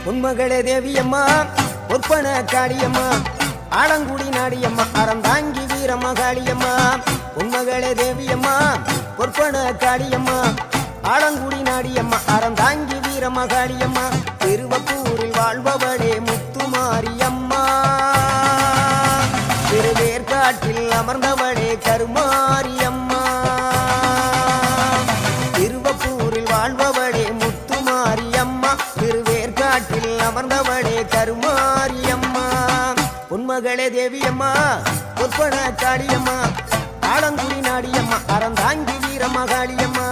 உன்மகளே தேவியம்மா ஒற்பன காளியம்மா ஆலங்குடி நாடியம்மா அறந்தாங்கி வீரமகாளியம்மா உன்மகளே தேவியம்மா ஒற்பன காளியம்மா ஆலங்குடி நாடியம்மா அறந்தாங்கி வீரமகாளியம்மா திருவப்பூரில் வாழ்பவளே முத்துமாரியம்மா திருவேற்காட்டில் அமர்ந்தவளே கருமாரியம்மா திருவப்பூரில் வாழ்பவளே முத்துமாரியம்மா திருவேற்காட்டில் அமர்ந்தவளே கருமாரியம்மா உன்மகளே தேவியம்மா ஒற்பன காளியம்மா ஆலங்குடி நாடியம்மா அறந்தாங்கி வீரமகாளியம்மா